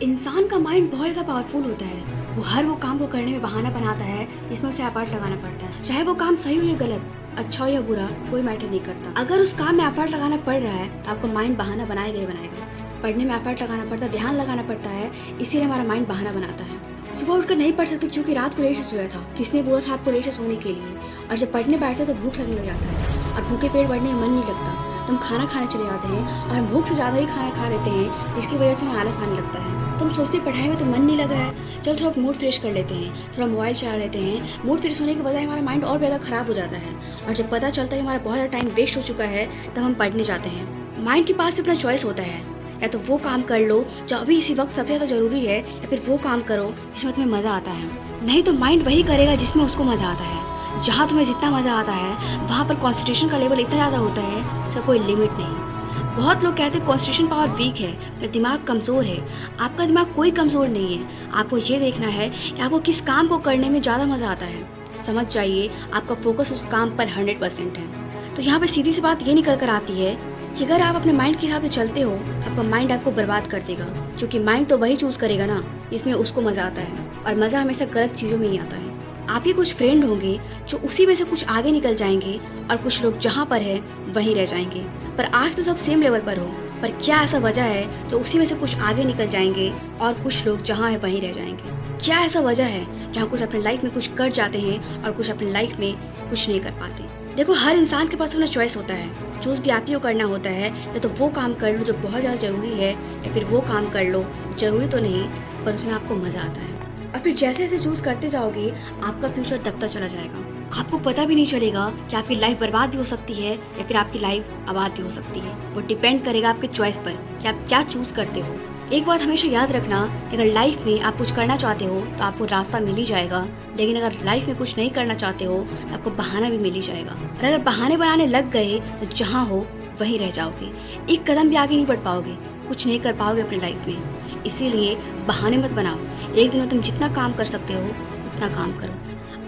इंसान का माइंड बहुत ज़्यादा पावरफुल होता है। वो हर वो काम को करने में बहाना बनाता है जिसमें उसे एफर्ट लगाना पड़ता है। चाहे वो काम सही हो या गलत, अच्छा हो या बुरा, कोई मैटर नहीं करता। अगर उस काम में एफर्ट लगाना पड़ रहा है तो आपका माइंड बहाना बनाएगा ही बनाएगा। पढ़ने में एफर्ट लगाना पड़ता है, ध्यान लगाना पड़ता है, इसीलिए हमारा माइंड बहाना बनाता है। सुबह उठकर नहीं पढ़ सकते क्योंकि रात को लेट से सोया था। किसने बोला था आपको लेट से सोने के लिए? और जब पढ़ने बैठते तो भूख लगने लग जाता है और भूखे पेट बढ़ने में मन नहीं लगता। तुम खाना खाने चले जाते हैं और हम भूख से ज़्यादा ही खाना खा लेते हैं, जिसकी वजह से हमें आलस आने लगता है। तुम सोचते पढ़ाई में तो मन नहीं लग रहा है, चलो थोड़ा मूड फ्रेश कर लेते हैं, थोड़ा मोबाइल चला लेते हैं। मूड फ्रेश होने के बजाय हमारा माइंड और ज़्यादा ख़राब हो जाता है और जब पता चलता है हमारा बहुत ज़्यादा टाइम वेस्ट हो चुका है तब हम पढ़ने जाते हैं। माइंड के पास अपना चॉइस होता है, या तो वो काम कर लो जो अभी इसी वक्त सबसे ज़्यादा ज़रूरी है, या फिर वो काम करो जिसमें तुम्हें मज़ा आता है। नहीं तो माइंड वही करेगा जिसमें उसको मज़ा आता है। जहाँ तुम्हें जितना मज़ा आता है वहाँ पर कॉन्सेंट्रेशन का लेवल इतना ज़्यादा होता है, इसका कोई लिमिट नहीं। बहुत लोग कहते हैं कॉन्सेंट्रेशन पावर वीक है, मेरा दिमाग कमज़ोर है। आपका दिमाग कोई कमज़ोर नहीं है। आपको ये देखना है कि आपको किस काम को करने में ज़्यादा मज़ा आता है। समझ जाइए आपका फोकस उस काम पर 100% है। तो यहाँ पर सीधी सी बात ये निकल कर आती है कि अगर आप अपने माइंड के हिसाब से चलते हो आपका माइंड आपको बर्बाद कर देगा, क्योंकि माइंड तो वही चूज़ करेगा ना जिसमें उसको मज़ा आता है, और मज़ा हमेशा गलत चीज़ों में ही आता है। आपके कुछ फ्रेंड होंगे जो उसी में से कुछ आगे निकल जाएंगे और कुछ लोग जहाँ पर है वहीं रह जाएंगे। पर आज तो सब सेम लेवल पर हो, पर क्या ऐसा वजह है जो उसी में से कुछ आगे निकल जाएंगे और कुछ लोग जहाँ है वहीं रह जाएंगे? क्या ऐसा वजह है जहाँ कुछ अपने लाइफ में कुछ कर जाते हैं और कुछ अपने लाइफ में कुछ नहीं कर पाते? देखो, हर इंसान के पास अपना चॉइस होता है। चूज भी आप ही को करना होता है, या तो वो काम कर लो जो बहुत ज़्यादा ज़रूरी है, या फिर वो काम कर लो ज़रूरी तो नहीं पर उसमें आपको मज़ा आता है। और फिर जैसे जैसे चूज़ करते जाओगे आपका फ्यूचर दबता चला जाएगा। आपको पता भी नहीं चलेगा कि आपकी लाइफ बर्बाद भी हो सकती है या फिर आपकी लाइफ आबाद भी हो सकती है। वो डिपेंड करेगा आपके चॉइस पर कि आप क्या चूज़ करते हो। एक बात हमेशा याद रखना कि अगर लाइफ में आप कुछ करना चाहते हो तो आपको रास्ता मिल ही जाएगा, लेकिन अगर लाइफ में कुछ नहीं करना चाहते हो तो आपको बहाना भी मिल ही जाएगा। और अगर बहाने बनाने लग गए तो जहाँ हो वहीं रह जाओगे, एक कदम भी आगे नहीं बढ़ पाओगे, कुछ नहीं कर पाओगे अपनी लाइफ में। इसीलिए बहाने मत बनाओ। एक दिन में तुम जितना काम कर सकते हो उतना काम करो।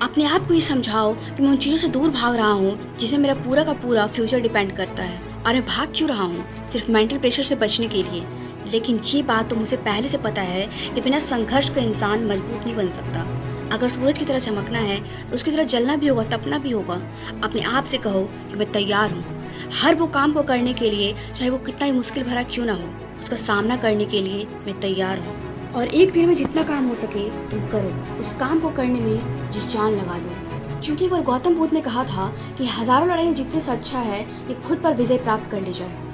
अपने आप को ये समझाओ कि मैं उन चीज़ों से दूर भाग रहा हूँ जिसमें मेरा पूरा का पूरा फ्यूचर डिपेंड करता है, और मैं भाग क्यों रहा हूँ? सिर्फ मेंटल प्रेशर से बचने के लिए। लेकिन ये बात तो मुझे पहले से पता है कि बिना संघर्ष का इंसान मजबूत नहीं बन सकता। अगर सूरज की तरह चमकना है तो उसकी तरह जलना भी होगा, तपना भी होगा। अपने आप से कहो कि मैं तैयार हूँ हर वो काम को करने के लिए, चाहे वो कितना ही मुश्किल भरा क्यों ना हो, उसका सामना करने के लिए मैं तैयार हूँ। और एक दिन में जितना काम हो सके तुम करो, उस काम को करने में जी जान लगा दो। क्योंकि एक बार गौतम बुद्ध ने कहा था कि हजारों लड़ाइयाँ जीतने से अच्छा है कि खुद पर विजय प्राप्त कर ली जाए।